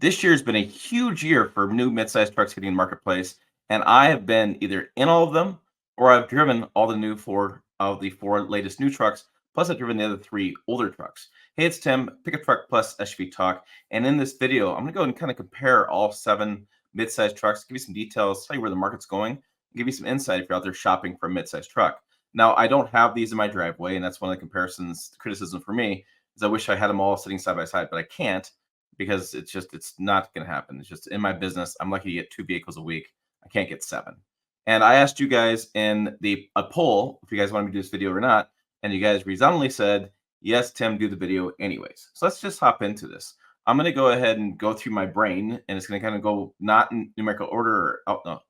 This year has been a huge year for new midsize trucks hitting the marketplace, and I have been either in all of them or I've driven all the four latest new trucks. Plus, I've driven the other three older trucks. Hey, it's Tim, Pickup Truck Plus SUV Talk, and in this video, I'm going to go and kind of compare all seven midsize trucks, give you some details, tell you where the market's going, give you some insight if you're out there shopping for a midsize truck. Now, I don't have these in my driveway, and that's one of the comparisons, criticism for me, is I wish I had them all sitting side by side, but I can't because it's not going to happen. It's just in my business. I'm lucky to get two vehicles a week. I can't get seven. And I asked you guys in a poll if you guys want me to do this video or not, and you guys resoundingly said yes, Tim, do the video anyways. So let's just hop into this. I'm going to go ahead and go through my brain, and it's going to kind of go not in numerical order,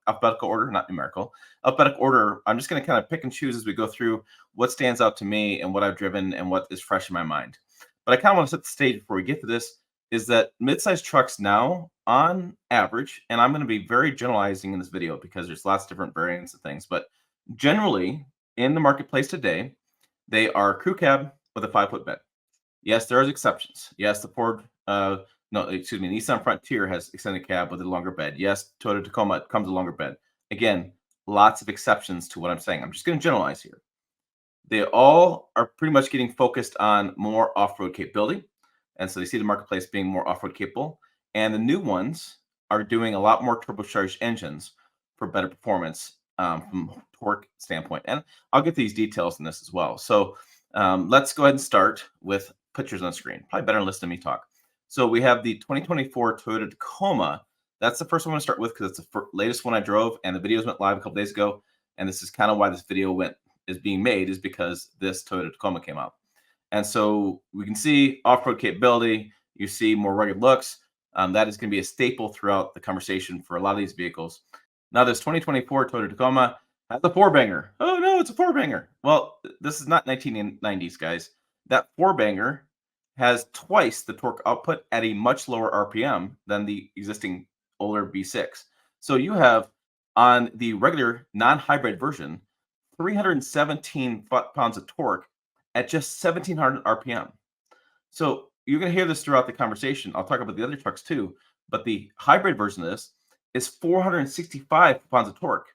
alphabetical order, not numerical, alphabetical order. I'm just going to kind of pick and choose as we go through what stands out to me and what I've driven and what is fresh in my mind. But I kind of want to set the stage before we get to this, is that midsize trucks now, on average, and I'm going to be very generalizing in this video because there's lots of different variants of things, but generally in the marketplace today, they are crew cab with a 5-foot bed. Yes, there are exceptions. Yes, the Nissan Frontier has extended cab with a longer bed. Yes, Toyota Tacoma comes with a longer bed. Again, lots of exceptions to what I'm saying. I'm just going to generalize here. They all are pretty much getting focused on more off-road capability. And so they see the marketplace being more off-road capable. And the new ones are doing a lot more turbocharged engines for better performance from torque standpoint. And I'll get these details in this as well. So let's go ahead and start with pictures on the screen. Probably better than listen to me talk. So we have the 2024 Toyota Tacoma. That's the first one I'm going to start with because it's the latest one I drove, and the videos went live a couple days ago. And this is kind of why this video is being made, is because this Toyota Tacoma came out. And so we can see off-road capability. You see more rugged looks. That is going to be a staple throughout the conversation for a lot of these vehicles. Now, this 2024 Toyota Tacoma has a four-banger. Oh, no, it's a four-banger. Well, this is not 1990s, guys. That four-banger has twice the torque output at a much lower RPM than the existing older V6. So you have, on the regular non-hybrid version, 317 pounds of torque at just 1,700 RPM. So you're going to hear this throughout the conversation. I'll talk about the other trucks too, but the hybrid version of this is 465 pounds of torque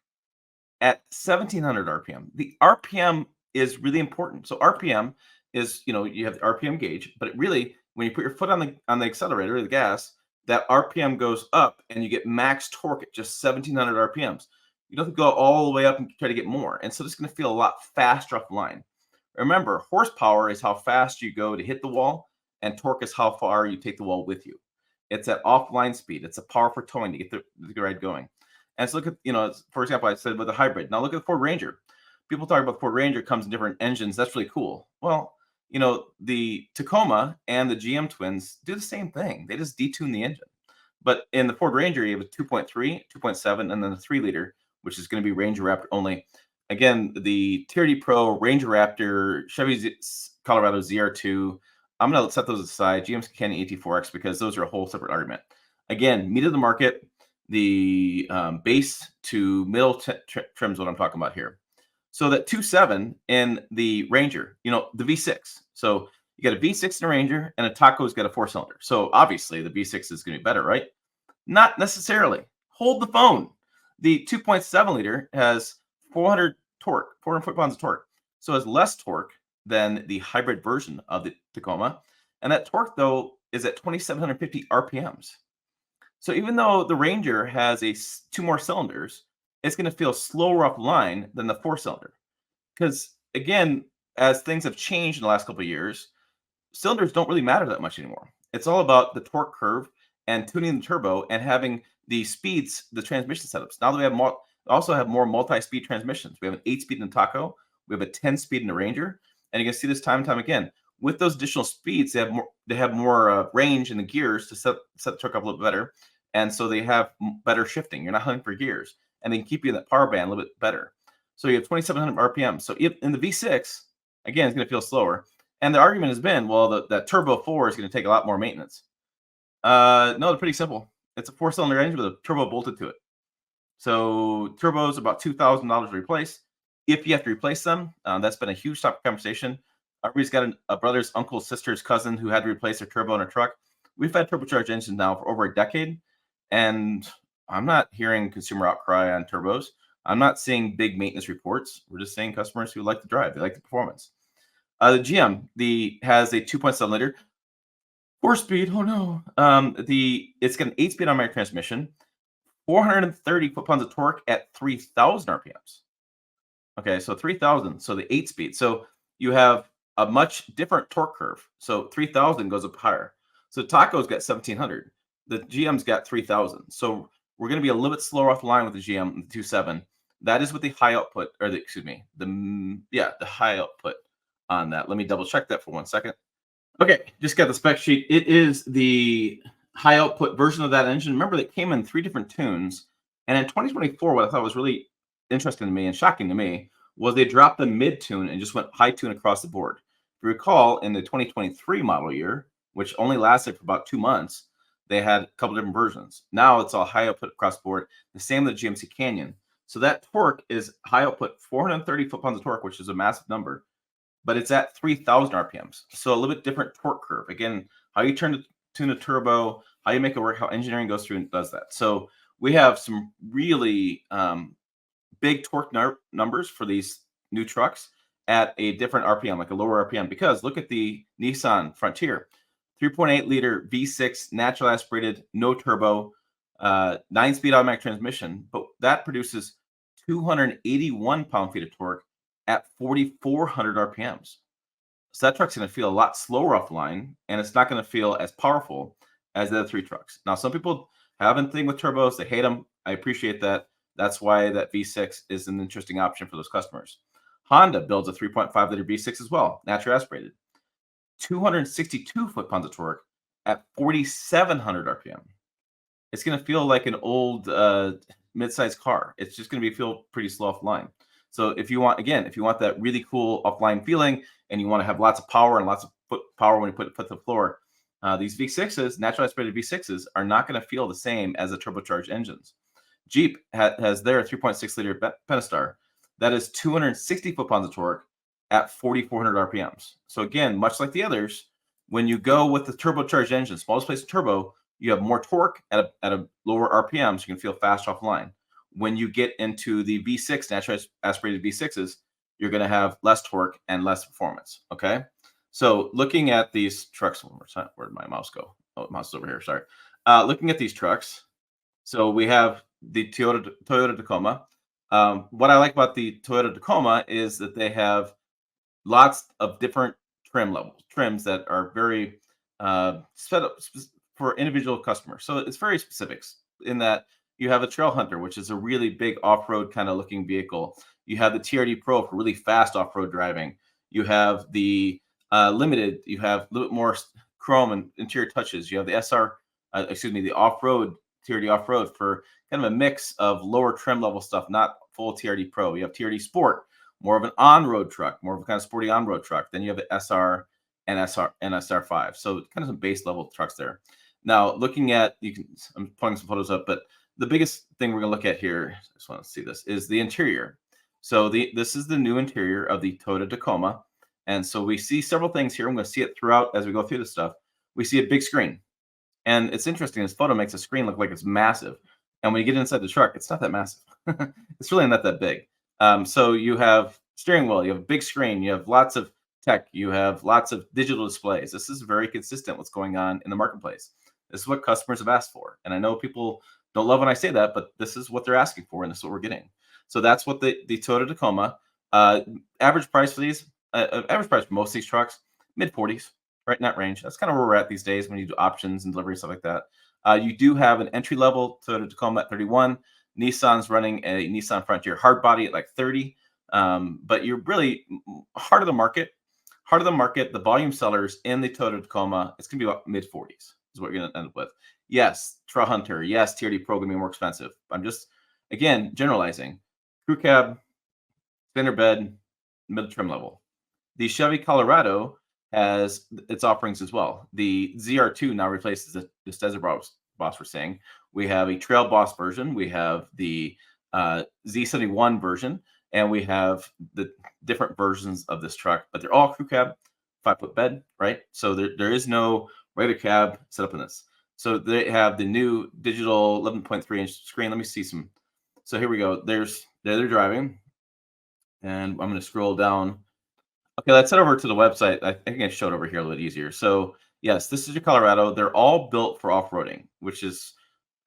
at 1,700 RPM. The RPM is really important. So RPM is, you have the RPM gauge, but it really, when you put your foot on the accelerator or the gas, that RPM goes up and you get max torque at just 1,700 RPMs. You don't have to go all the way up and try to get more. And so it's going to feel a lot faster off the line. Remember, horsepower is how fast you go to hit the wall, and torque is how far you take the wall with you. It's at offline speed. It's a power for towing to get the ride going. And so look at, for example, I said with the hybrid. Now look at the Ford Ranger. People talk about the Ford Ranger comes in different engines. That's really cool. Well, the Tacoma and the GM twins do the same thing. They just detune the engine. But in the Ford Ranger, you have a 2.3, 2.7, and then the 3-liter, which is going to be Ranger Raptor only. Again, the TRD Pro, Ranger Raptor, Chevy Colorado ZR2, I'm going to set those aside. GM's Canyon AT4X, because those are a whole separate argument. Again, meat of the market, the base to middle trim is what I'm talking about here. So that 2.7 in the Ranger, the V6. So you got a V6 in a Ranger, and a Taco's got a 4-cylinder. So obviously the V6 is going to be better, right? Not necessarily. Hold the phone. The 2.7 liter has 400 foot-pounds of torque. So it has less torque than the hybrid version of the Tacoma. And that torque, though, is at 2,750 RPMs. So even though the Ranger has two more cylinders, it's going to feel slower off the line than the 4-cylinder. Because, again, as things have changed in the last couple of years, cylinders don't really matter that much anymore. It's all about the torque curve and tuning the turbo and having the speeds, the transmission setups. Now that we have also have more multi-speed transmissions. We have an 8-speed in the Taco. We have a 10-speed in the Ranger. And you can see this time and time again. With those additional speeds, they have more range in the gears to set the truck up a little bit better. And so they have better shifting. You're not hunting for gears. And they can keep you in that power band a little bit better. So you have 2,700 RPM. So in the V6, again, it's going to feel slower. And the argument has been, well, that Turbo 4 is going to take a lot more maintenance. No, they're pretty simple. It's a 4-cylinder engine with a turbo bolted to it. So turbo is about $2,000 to replace. If you have to replace them, that's been a huge topic of conversation. Everybody's got a brother's, uncle's, sister's, cousin who had to replace their turbo in a truck. we've had turbocharged engines now for over a decade, and I'm not hearing consumer outcry on turbos. I'm not seeing big maintenance reports. We're just saying customers who like the drive, they like the performance. The GM has a 2.7 liter 4-speed. Oh no! It's got an 8-speed automatic transmission, 430 foot-pounds of torque at 3,000 RPMs. Okay, so 3,000. So the 8-speed. So you have a much different torque curve. So 3,000 goes up higher. So Taco's got 1,700. The GM's got 3,000. So we're going to be a little bit slower off the line with the GM, the 2.7. That is with the high output, or the high output on that. Let me double check that for 1 second. Okay, just got the spec sheet. It is the high output version of that engine. Remember, that came in 3 different tunes. And in 2024, what I thought was really interesting to me and shocking to me was they dropped the mid tune and just went high tune across the board. If you recall, in the 2023 model year, which only lasted for about 2 months, they had a couple different versions. Now it's all high output across the board. The same with the GMC Canyon. So that torque is high output, 430 foot-pounds of torque, which is a massive number, but it's at 3,000 RPMs. So a little bit different torque curve. Again, how you tune a turbo, how you make it work, how engineering goes through and does that. So we have some really big torque numbers for these new trucks at a different RPM, like a lower RPM, because look at the Nissan Frontier, 3.8 liter V6, natural aspirated, no turbo, 9-speed automatic transmission, but that produces 281 pound-feet of torque at 4,400 RPMs. So that truck's going to feel a lot slower off the line, and it's not going to feel as powerful as the other 3 trucks. Now, some people have a thing with turbos. They hate them. I appreciate that. That's why that V6 is an interesting option for those customers. Honda builds a 3.5 liter V6 as well, natural aspirated. 262 foot-pounds of torque at 4,700 RPM. It's going to feel like an old mid-sized car. It's just going to feel pretty slow off the line. So if you want that really cool offline feeling, and you want to have lots of power and lots of power when you put to the floor, these V6s, natural aspirated V6s, are not going to feel the same as the turbocharged engines. Jeep has their 3.6 liter Pentastar. That is 260 foot-pounds of torque at 4,400 RPMs. So again, much like the others, when you go with the turbocharged engine, smallest place of turbo, you have more torque at a lower RPM, so you can feel faster off the line. When you get into the V6, natural aspirated V6s, you're going to have less torque and less performance. Okay. So looking at these trucks, where did my mouse go? Oh, the mouse is over here. Sorry. Looking at these trucks. So we have the Toyota Tacoma. What I like about the Toyota Tacoma is that they have lots of different trims that are very set up for individual customers. So it's very specifics in that you have a Trail Hunter, which is a really big off-road kind of looking vehicle. You have the TRD Pro for really fast off-road driving. You have the Limited. You have a little bit more chrome and interior touches. You have the the off-road TRD off-road for kind of a mix of lower trim level stuff, not full TRD Pro. You have TRD Sport, more of an on-road truck, more of a kind of sporty on-road truck. Then you have the SR and SR5. So kind of some base level trucks there. Now, looking at, I'm pulling some photos up, but the biggest thing we're going to look at here, I just want to see this, is the interior. So this is the new interior of the Toyota Tacoma. And so we see several things here. I'm going to see it throughout as we go through this stuff. We see a big screen. And it's interesting, this photo makes the screen look like it's massive. And when you get inside the truck, it's not that massive. It's really not that big. So you have steering wheel, you have a big screen, you have lots of tech, you have lots of digital displays. This is very consistent what's going on in the marketplace. This is what customers have asked for. And I know people don't love when I say that, but this is what they're asking for, and this is what we're getting. So that's what the Toyota Tacoma, average price for these, average price for most of these trucks, mid-40s, right in that range. That's kind of where we're at these days when you do options and delivery, stuff like that. You do have an entry-level Toyota Tacoma at 31. Nissan's running a Nissan Frontier hard body at like 30. But you're really heart of the market, the volume sellers in the Toyota Tacoma, it's going to be about mid-40s is what you're going to end up with. Yes, Trail Hunter. Yes, TRD Pro going to be more expensive. I'm just, again, generalizing. Crew cab, standard bed, middle trim level. The Chevy Colorado has its offerings as well. The ZR2 now replaces the Desert Boss we're saying. We have a Trail Boss version. We have the Z71 version, and we have the different versions of this truck, but they're all crew cab, 5-foot bed, right? So there is no regular cab, set up in this. So they have the new digital 11.3-inch screen. Let me see some. So here we go. There they're driving, and I'm going to scroll down. Okay, let's head over to the website. I think I showed over here a little bit easier. So yes, this is your Colorado. They're all built for off-roading, which is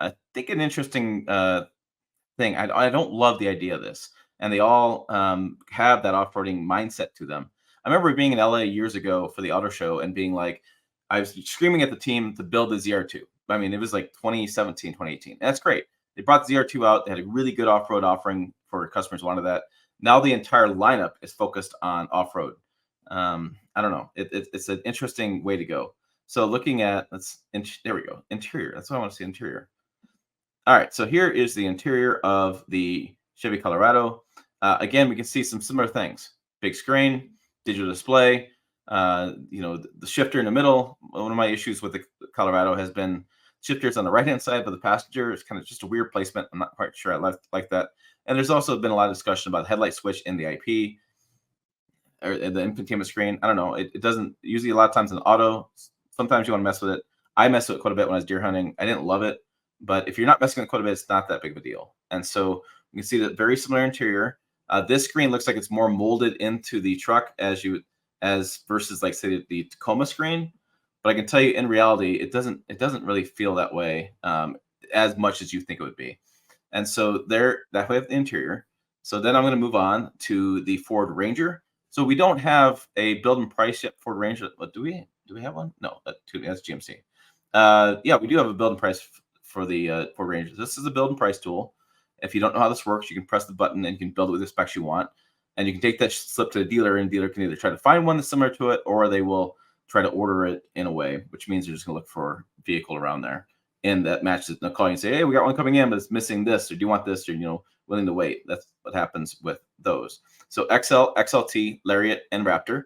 I think an interesting thing. I don't love the idea of this, and they all have that off-roading mindset to them. I remember being in LA years ago for the auto show and being like, I was screaming at the team to build the ZR2. I mean, it was like 2017, 2018. And that's great. They brought the ZR2 out. They had a really good off-road offering for customers who wanted that. Now the entire lineup is focused on off-road. I don't know. It's an interesting way to go. So looking at there we go. Interior. That's what I want to see. Interior. All right, so here is the interior of the Chevy Colorado. Again, we can see some similar things. Big screen, digital display, the shifter in the middle. One of my issues with the Colorado has been shifters on the right-hand side, but the passenger is kind of just a weird placement. I'm not quite sure I like that. And there's also been a lot of discussion about the headlight switch in the IP or the infotainment screen. I don't know. It doesn't usually a lot of times in auto. Sometimes you want to mess with it. I messed with it quite a bit when I was deer hunting. I didn't love it. But if you're not messing with quite a bit, it's not that big of a deal. And so you can see that very similar interior. This screen looks like it's more molded into the truck as versus like say the Tacoma screen. But I can tell you in reality, it doesn't really feel that way as much as you think it would be. And so that way of the interior. So then I'm going to move on to the Ford Ranger. So we don't have a build and price yet for Ford Ranger. But do we have one? No, that's GMC. Yeah, we do have a build and price for the Ford Ranger. This is a build and price tool. If you don't know how this works, you can press the button and you can build it with the specs you want. And you can take that slip to the dealer, and the dealer can either try to find one that's similar to it, or they will try to order it in a way, which means you're just going to look for a vehicle around there and that matches. They'll call you and say, hey, we got one coming in, but it's missing this, or do you want this, or willing to wait. That's what happens with those. So XL, XLT, Lariat, and Raptor.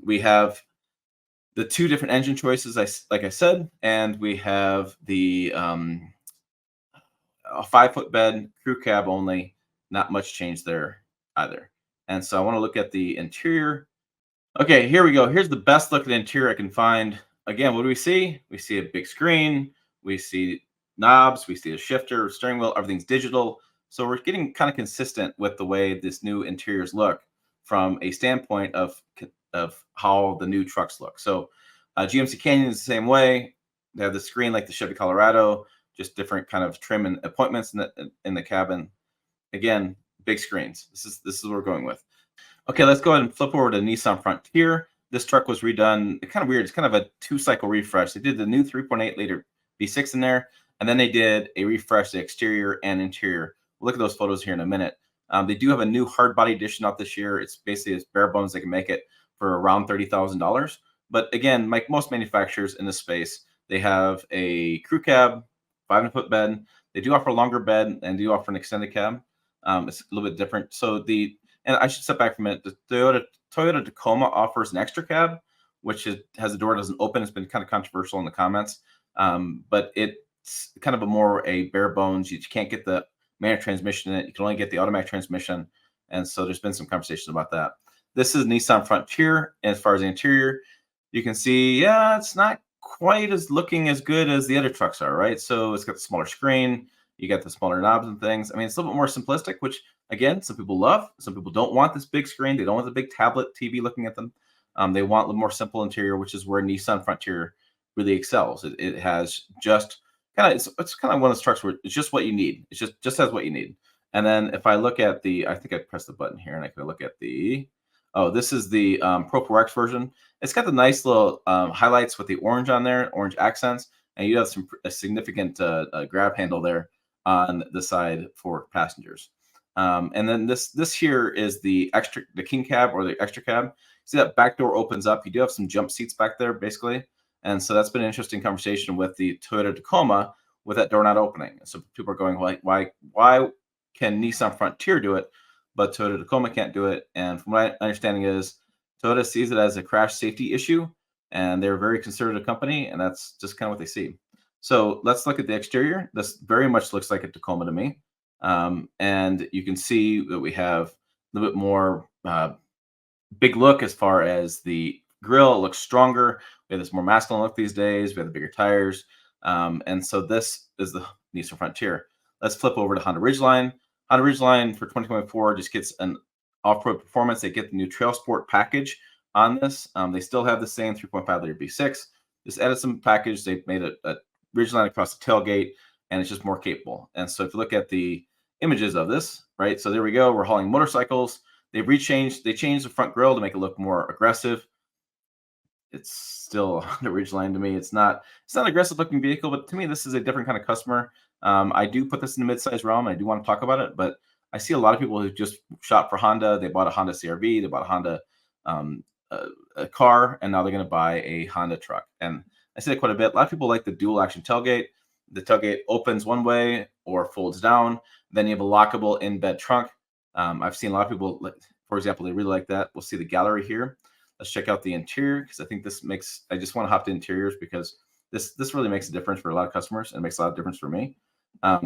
We have the two different engine choices, like I said, and we have the a 5-foot bed, crew cab only, not much change there either. And so I want to look at the interior. Okay, here we go. Here's the best looking interior I can find. Again, what do we see? We see a big screen. We see knobs. We see a shifter, steering wheel. Everything's digital. So we're getting kind of consistent with the way this new interiors look from a standpoint of how the new trucks look. So GMC Canyon is the same way. They have the screen like the Chevy Colorado, just different kind of trim and appointments in the cabin. Again, big screens. This is what we're going with. Okay, let's go ahead and flip over to Nissan Frontier. This truck was redone. It's kind of weird. It's kind of a 2-cycle refresh. They did the new 3.8 liter V6 in there, and then they did a refresh, the exterior and interior. We'll look at those photos here in a minute. They do have a new hard body edition out this year. It's basically as bare bones they can make it for around $30,000. But again, like most manufacturers in this space, they have a crew cab, 5-foot bed. They do offer a longer bed and do offer an extended cab. It's a little bit different. And I should step back for a minute. The Toyota Tacoma offers an extra cab, which has a door that doesn't open. It's been kind of controversial in the comments, but it's kind of a bare bones. You can't get the manual transmission in it. You can only get the automatic transmission, and so there's been some conversation about that. This is Nissan Frontier, and as far as the interior, you can see, yeah, it's not quite looking as good as the other trucks are, right? So it's got the smaller screen. You got the smaller knobs and things. I mean, it's a little bit more simplistic, which, again, some people love. Some people don't want this big screen. They don't want the big tablet TV looking at them. They want a little more simple interior, which is where Nissan Frontier really excels. It has just it's kind of one of those trucks where it's just what you need. It just has what you need. And then if I look at I think I pressed the button here, and I can look at this is the Pro 4X version. It's got the nice little highlights with the orange on there, orange accents, and you have a significant grab handle there on the side for passengers. And then this here is the king cab or the extra cab. See that back door opens up. You do have some jump seats back there, basically. And so that's been an interesting conversation with the Toyota Tacoma with that door not opening. So people are going, like, why can Nissan Frontier do it, but Toyota Tacoma can't do it? And from my understanding is Toyota sees it as a crash safety issue, and they're a very conservative company, and that's just kind of what they see. So let's look at the exterior. This very much looks like a Tacoma to me. And you can see that we have a little bit more big look as far as the grille. It looks stronger. We have this more masculine look these days. We have the bigger tires. And so this is the Nissan Frontier. Let's flip over to Honda Ridgeline. Honda Ridgeline for 2024 just gets an off-road performance. They get the new Trail Sport package on this. They still have the same 3.5 liter V6. Just added some package. They've made a Ridgeline across the tailgate, and it's just more capable. And so if you look at the images of this, right? So there we go. We're hauling motorcycles. They changed the front grille to make it look more aggressive. It's still the Ridgeline to me. It's not an aggressive looking vehicle, but to me, this is a different kind of customer. I do put this in the midsize realm. And I do want to talk about it, but I see a lot of people who just shop for Honda. They bought a Honda CRV, they bought a Honda um, a car, and now they're going to buy a Honda truck. And I see that quite a bit. A lot of people like the dual action tailgate. The tailgate opens one way or folds down. Then you have a lockable in bed trunk. I've seen a lot of people, for example, they really like that. We'll see the gallery here. Let's check out the interior, because I think this makes, I just want to hop to interiors because this really makes a difference for a lot of customers, and it makes a lot of difference for me.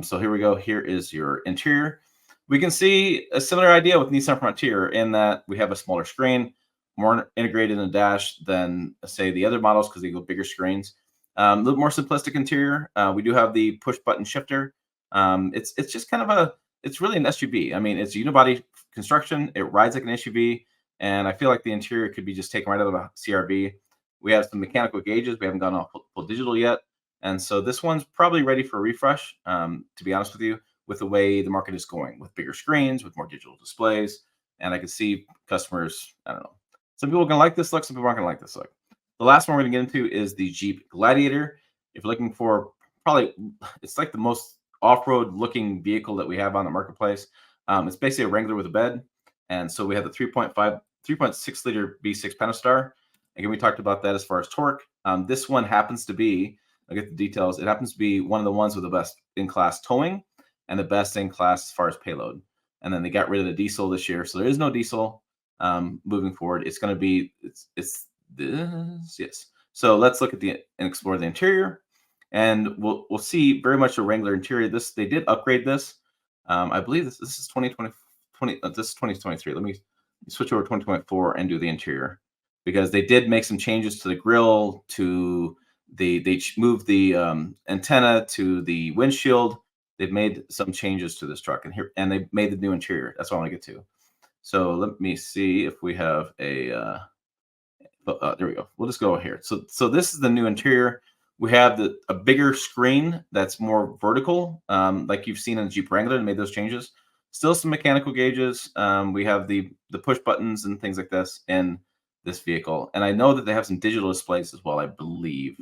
So here we go. Here is your interior. We can see a similar idea with Nissan Frontier in that we have a smaller screen, more integrated in the dash than, say, the other models because they go bigger screens. A little more simplistic interior. We do have the push button shifter. It's just kind of it's really an SUV. I mean, it's unibody construction. It rides like an SUV. And I feel like the interior could be just taken right out of a CRV. We have some mechanical gauges. We haven't gone off full digital yet. And so this one's probably ready for a refresh, to be honest with you, with the way the market is going, with bigger screens, with more digital displays. And I can see customers, I don't know. Some people are going to like this look. Some people aren't going to like this look. The last one we're going to get into is the Jeep Gladiator. If you're looking for probably, it's like the most off-road looking vehicle that we have on the marketplace. It's basically a Wrangler with a bed. And so we have the 3.6 liter V6 Pentastar. Again, we talked about that as far as torque. This one happens to be, I'll get the details. It happens to be one of the ones with the best in-class towing and the best in-class as far as payload. And then they got rid of the diesel this year. So there is no diesel moving forward. It's going to be, it's this, yes. So let's look at and explore the interior. And we'll see very much a Wrangler interior. They did upgrade this. I believe this is 2020. This is 2023. Let me switch over to 2024 and do the interior, because they did make some changes to the grille, to they moved the antenna to the windshield. They've made some changes to this truck, and they made the new interior. That's what I want to get to. So let me see if we have a there we go. We'll just go here. So this is the new interior. We have a bigger screen that's more vertical, like you've seen in the Jeep Wrangler, and made those changes. Still some mechanical gauges. We have the push buttons and things like this in this vehicle. And I know that they have some digital displays as well, I believe.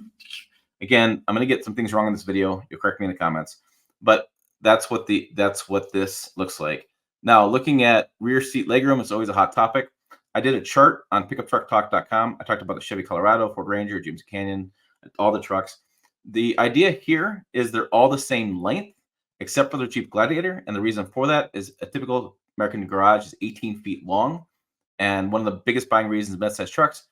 Again, I'm going to get some things wrong in this video. You'll correct me in the comments. But that's what this looks like. Now, looking at rear seat legroom is always a hot topic. I did a chart on pickuptrucktalk.com. I talked about the Chevy Colorado, Ford Ranger, James Canyon, all the trucks. The idea here is they're all the same length, except for the Jeep Gladiator. And the reason for that is a typical American garage is 18 feet long. And one of the biggest buying reasons of midsize trucks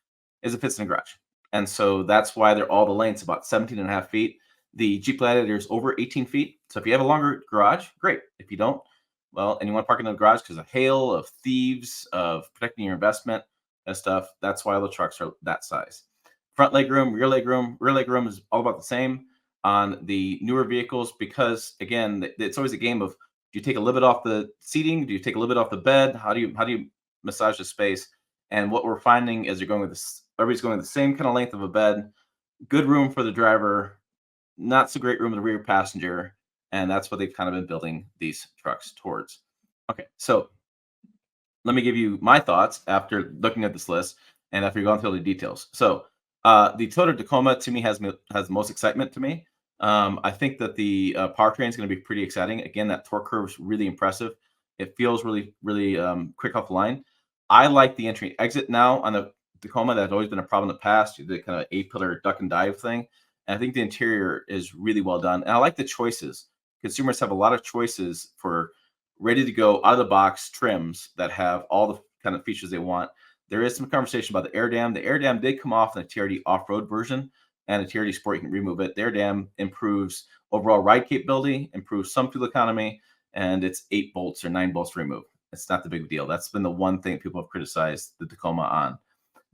is it fits in a garage. And so that's why they're all the lengths, about 17 and a half feet. The Jeep Gladiator is over 18 feet. So if you have a longer garage, great. If you don't, well, and you want to park in the garage because of hail, of thieves, of protecting your investment and stuff, that's why all the trucks are that size. Front legroom, rear legroom. Rear legroom is all about the same on the newer vehicles, because again, it's always a game of, do you take a little bit off the seating? Do you take a little bit off the bed? How do you massage the space? And what we're finding is everybody's going with the same kind of length of a bed, good room for the driver, not so great room for the rear passenger. And that's what they've kind of been building these trucks towards. Okay, so let me give you my thoughts after looking at this list and after going through all the details. So the Toyota Tacoma to me has the most excitement to me. I think that the powertrain is going to be pretty exciting. Again, that torque curve is really impressive. It feels really, really quick off the line. I like the entry exit now on the Tacoma. That's always been a problem in the past. You did kind of 8-pillar duck and dive thing. And I think the interior is really well done. And I like the choices. Consumers have a lot of choices for ready to go out of the box trims that have all the kind of features they want. There is some conversation about the air dam. The air dam did come off in the TRD off-road version, and the TRD Sport, you can remove it. The air dam improves overall ride capability, improves some fuel economy, and it's 8 bolts or 9 bolts to remove. It's not the big deal. That's been the one thing people have criticized the Tacoma on.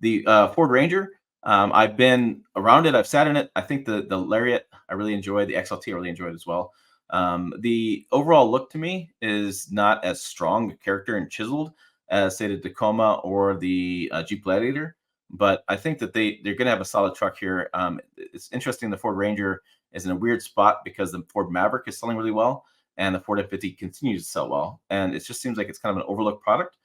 The Ford Ranger, I've been around it. I've sat in it. I think the Lariat I really enjoyed. The XLT I really enjoyed as well. The overall look to me is not as strong a character and chiseled as say the Tacoma or the Jeep Gladiator, but I think that they're going to have a solid truck here. It's interesting. The Ford Ranger is in a weird spot because the Ford Maverick is selling really well, and the Ford F50 continues to sell well, and it just seems like it's kind of an overlooked product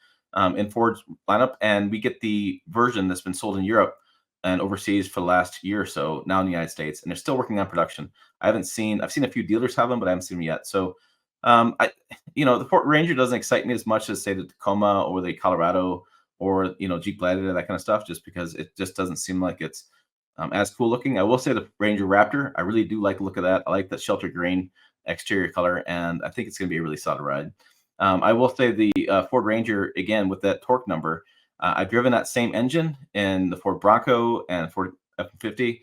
in Ford's lineup. And we get the version that's been sold in Europe and overseas for the last year or so now in the United States, and they're still working on production. I've seen a few dealers have them, but I haven't seen them yet. So, I, the Ford Ranger doesn't excite me as much as say the Tacoma or the Colorado or Jeep Gladiator, that kind of stuff, just because it just doesn't seem like it's as cool looking. I will say the Ranger Raptor, I really do like the look of that. I like that shelter green exterior color, and I think it's going to be a really solid ride. I will say the Ford Ranger, again, with that torque number, I've driven that same engine in the Ford Bronco and Ford F-150,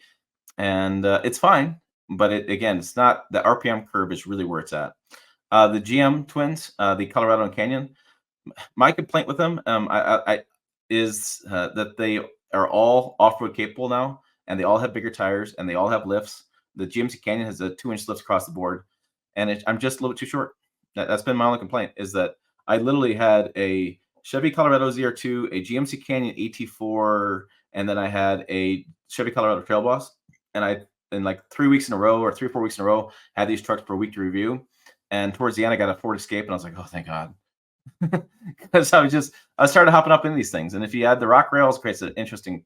and it's fine. But again, it's not, the RPM curve is really where it's at. The GM twins, the Colorado and Canyon, my complaint with them is that they are all off-road capable now, and they all have bigger tires, and they all have lifts. The GMC Canyon has a 2-inch lift across the board, and I'm just a little bit too short. That's been my only complaint, is that I literally had a Chevy Colorado ZR2, a GMC Canyon AT4, and then I had a Chevy Colorado Trail Boss, and I, in like 3 weeks in a row or 3 or 4 weeks in a row, had these trucks for a week to review. And towards the end, I got a Ford Escape, and I was like, oh, thank God. Because I started hopping up into these things. And if you add the rock rails, it creates an interesting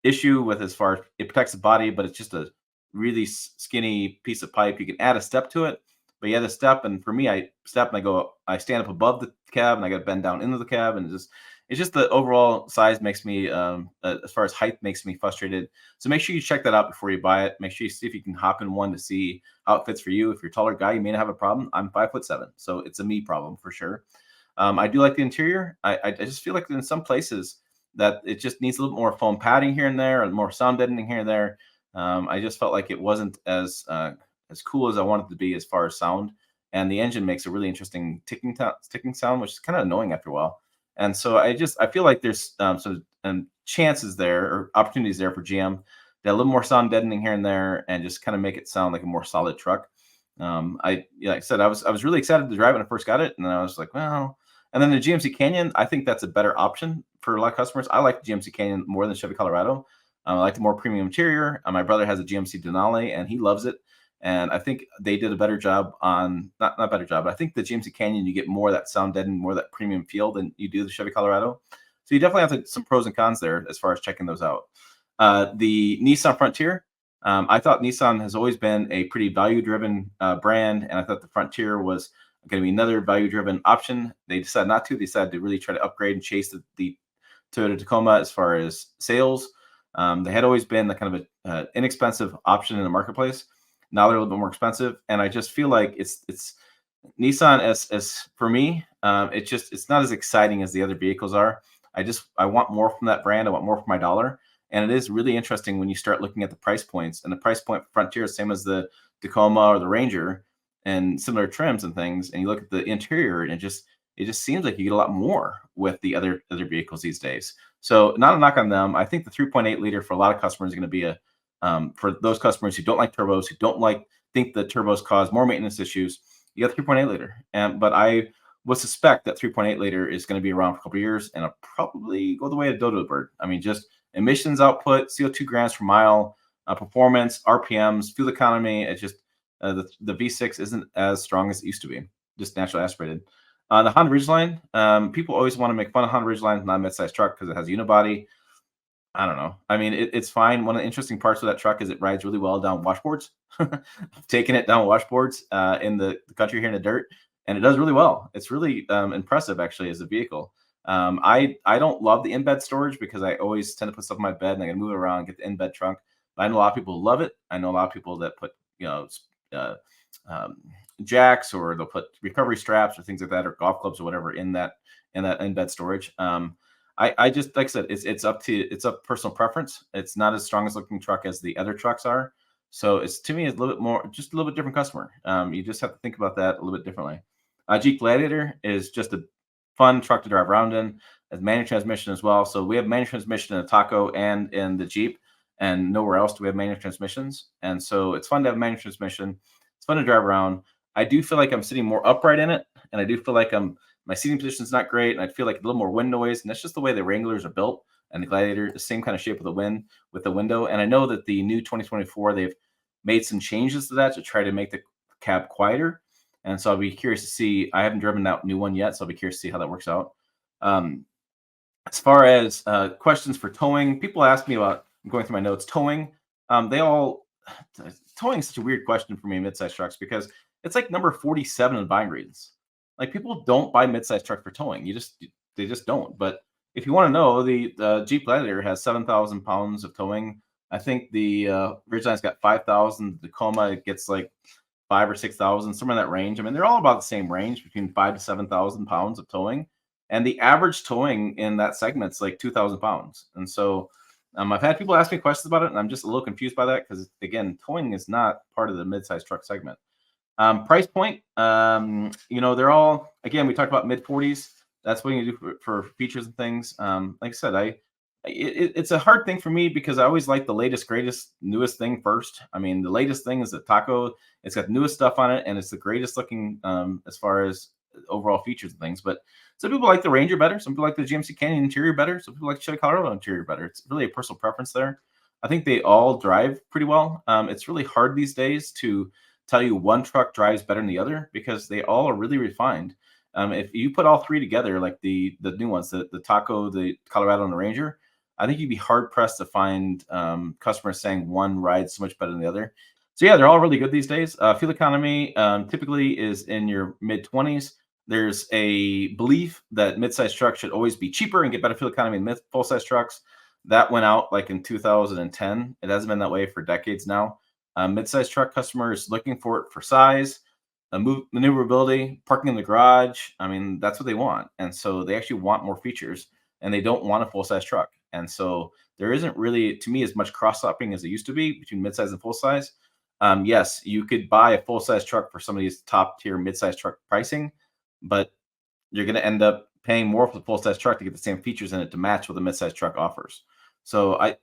issue with, as far as it protects the body, but it's just a really skinny piece of pipe. You can add a step to it, but you add a step, and for me, I step and I stand up above the cab, and I got to bend down into the cab, and it's just the overall size makes me, as far as height, makes me frustrated. So make sure you check that out before you buy it. Make sure you see if you can hop in one to see how it fits for you. If you're a taller guy, you may not have a problem. I'm 5'7", so it's a me problem for sure. I do like the interior. I just feel like in some places that it just needs a little more foam padding here and there, and more sound deadening here and there. I just felt like it wasn't as cool as I wanted it to be as far as sound. And the engine makes a really interesting ticking sound, which is kind of annoying after a while. And so I feel like there's some chances there, or opportunities there for GM that a little more sound deadening here and there, and just kind of make it sound like a more solid truck. Like I said, I was really excited to drive it when I first got it, and then I was like, well. And then the GMC Canyon, I think that's a better option for a lot of customers. I like the GMC Canyon more than Chevy Colorado. I like the more premium interior. My brother has a GMC Denali, and he loves it. And I think they did a better job on, not better job, but I think the GMC Canyon, you get more of that sound deadening, more of that premium feel than you do the Chevy Colorado. So you definitely have some pros and cons there as far as checking those out. The Nissan Frontier, I thought Nissan has always been a pretty value-driven brand, and I thought the Frontier was going to be another value-driven option. They decided not to. They decided to really try to upgrade and chase the Toyota Tacoma as far as sales. They had always been the kind of an inexpensive option in the marketplace. Now they're a little bit more expensive, and I just feel like it's Nissan as for me. It's not as exciting as the other vehicles are. I want more from that brand. I want more for my dollar. And it is really interesting when you start looking at the price points, and the price point for Frontier is same as the Tacoma or the Ranger, and similar trims and things. And you look at the interior, and it just seems like you get a lot more with the other vehicles these days. So not a knock on them. I think the 3.8 liter for a lot of customers is going to be for those customers who don't like turbos, who don't think the turbos cause more maintenance issues. You got 3.8 liter, but I would suspect that 3.8 liter is going to be around for a couple of years, and it'll probably go the way of Dodo Bird. I mean, just emissions output, CO2 grams per mile, performance, RPMs, fuel economy. It's just the V6 isn't as strong as it used to be, just naturally aspirated. The Honda Ridgeline, people always want to make fun of Honda Ridgeline, not a midsize truck, because it has unibody. I don't know. I mean, it's fine. One of the interesting parts of that truck is it rides really well down washboards. I've taken it down washboards in the country here in the dirt, and it does really well. It's really impressive, actually, as a vehicle. I don't love the in-bed storage because I always tend to put stuff in my bed, and I can move it around and get the in-bed trunk. But I know a lot of people love it. I know a lot of people that put jacks, or they'll put recovery straps or things like that, or golf clubs or whatever in that in-bed storage. I just, like I said, it's up personal preference. It's not as strong as looking truck as the other trucks are. So to me, it's a little bit more, just a little bit different customer. You just have to think about that a little bit differently. Jeep Gladiator is just a fun truck to drive around in. It's manual transmission as well. So we have manual transmission in the Taco and in the Jeep, and nowhere else do we have manual transmissions. And so it's fun to have manual transmission. It's fun to drive around. I do feel like I'm sitting more upright in it, and I do feel like my seating position is not great, and I feel like a little more wind noise, and that's just the way the Wranglers are built, and the Gladiator, the same kind of shape of the window. And I know that the new 2024, they've made some changes to that to try to make the cab quieter. And so I'll be curious to see. I haven't driven that new one yet, so I'll be curious to see how that works out. Um, as far as questions for towing, people ask me about. I'm going through my notes. Towing. They all towing is such a weird question for me in midsize trucks because it's like number 47 in buying reasons. Like people don't buy midsize truck for towing. They just don't. But if you want to know, the Jeep Gladiator has 7,000 pounds of towing. I think the Ridgeline's got 5,000. The Tacoma gets like 5 or 6,000, somewhere in that range. I mean, they're all about the same range, between 5 to 7,000 pounds of towing, and the average towing in that segment's like 2,000 pounds. And so, I've had people ask me questions about it, and I'm just a little confused by that because, again, towing is not part of the midsize truck segment. Price point, they're all, again, we talked about mid 40s. That's what you do for features and things. Like I said, it's a hard thing for me because I always like the latest, greatest, newest thing first. I mean, the latest thing is the Taco. It's got the newest stuff on it, and it's the greatest looking as far as overall features and things. But some people like the Ranger better. Some people like the GMC Canyon interior better. Some people like the Chevy Colorado interior better. It's really a personal preference there. I think they all drive pretty well. It's really hard these days to tell you one truck drives better than the other because they all are really refined. If you put all three together, like the new ones, the Taco, the Colorado, and the Ranger, I think you'd be hard pressed to find customers saying one rides so much better than the other. So yeah, they're all really good these days. Fuel economy typically is in your mid 20s. There's a belief that midsize trucks should always be cheaper and get better fuel economy than full-size trucks. That went out like in 2010. It hasn't been that way for decades now. Midsize truck customers looking for it for size, maneuverability, parking in the garage. I mean, that's what they want. And so they actually want more features, and they don't want a full-size truck. And so there isn't really, to me, as much cross-shopping as it used to be between midsize and full-size. Yes, you could buy a full-size truck for somebody's top-tier midsize truck pricing, but you're going to end up paying more for the full-size truck to get the same features in it to match what the midsize truck offers. So I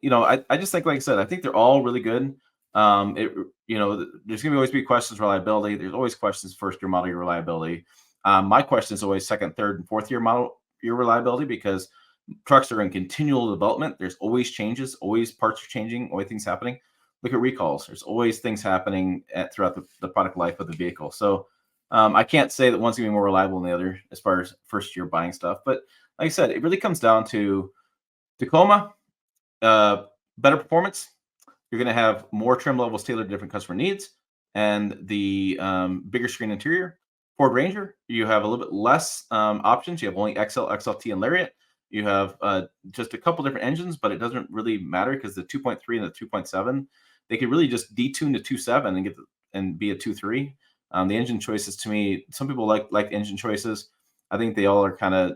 just think, like I said, I think they're all really good. There's going to always be questions reliability. There's always questions first-year model year reliability. My question is always second, third, and fourth-year model year reliability because trucks are in continual development. There's always changes, always parts are changing, always things happening. Look at recalls. There's always things happening throughout the product life of the vehicle. So I can't say that one's going to be more reliable than the other as far as first-year buying stuff. But like I said, it really comes down to Tacoma, better performance. You're going to have more trim levels tailored to different customer needs, and the bigger screen interior. Ford Ranger, you have a little bit less options. You have only XL, XLT, and Lariat. You have just a couple different engines, but it doesn't really matter because the 2.3 and the 2.7, they could really just detune the 2.7 and be a 2.3. The engine choices, to me, some people like engine choices. I think they all are kind of.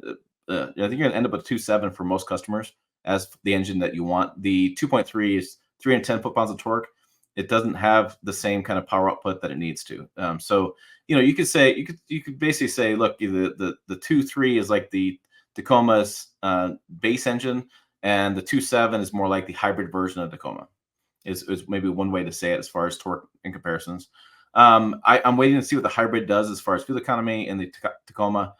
I think you're going to end up with a 2.7 for most customers as the engine that you want. The 2.3 is 310 foot-pounds of torque. It doesn't have the same kind of power output that it needs to. So you could say you could basically say, look, the 2.3 is like the Tacoma's base engine, and the 2.7 is more like the hybrid version of Tacoma. Is maybe one way to say it as far as torque and comparisons. I'm waiting to see what the hybrid does as far as fuel economy in the Tacoma.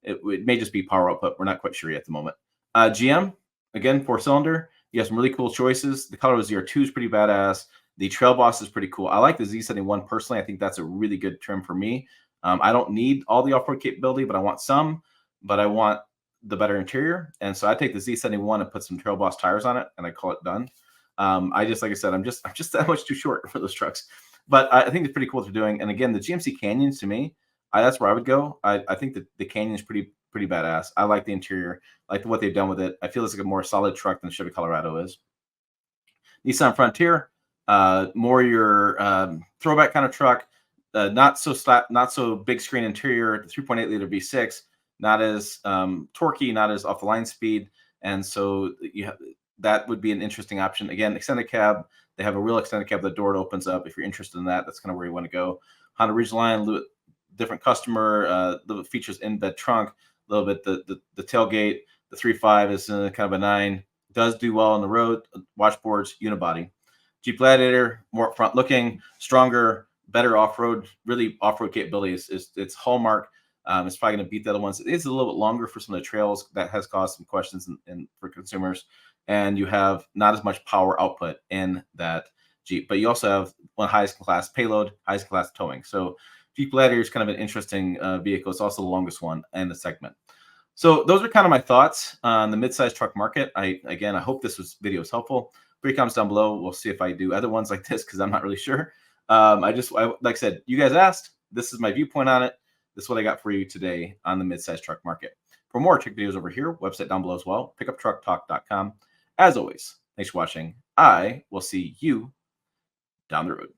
It may just be power output. We're not quite sure yet at the moment. GM, again, 4-cylinder. You have some really cool choices. The Colorado ZR2 is pretty badass. The Trail Boss is pretty cool. I like the Z71 personally. I think that's a really good trim for me. I don't need all the off-road capability, but I want some. But I want the better interior. And so I take the Z71 and put some Trail Boss tires on it, and I call it done. Like I said, I'm just that much too short for those trucks. But I think it's pretty cool what they're doing. And again, the GMC Canyons, to me, that's where I would go. I think that the Canyon is pretty badass. I like the interior. I like what they've done with it. I feel it's like a more solid truck than the Chevy Colorado is. Nissan Frontier, more your throwback kind of truck. Not so big screen interior. The 3.8 liter V6, not as torquey, not as off the line speed. And so that would be an interesting option. Again, extended cab. They have a real extended cab. The door opens up. If you're interested in that, that's kind of where you want to go. Honda Ridgeline, different customer, the features in bed trunk. a little bit. The tailgate, the 3.5 is kind of a 9. Does do well on the road. Washboards, unibody. Jeep Gladiator, more front looking, stronger, better off-road, really off-road capabilities is its hallmark. It's probably going to beat the other ones. It is a little bit longer for some of the trails. That has caused some questions for consumers. And you have not as much power output in that Jeep, but you also have one highest class payload, highest class towing. So Jeep Gladiator is kind of an interesting vehicle. It's also the longest one in the segment. So those are kind of my thoughts on the midsize truck market. I hope this video was helpful. Put your comments down below. We'll see if I do other ones like this because I'm not really sure. Like I said, you guys asked. This is my viewpoint on it. This is what I got for you today on the midsize truck market. For more trick videos over here, website down below as well, pickuptrucktalk.com. As always, thanks for watching. I will see you down the road.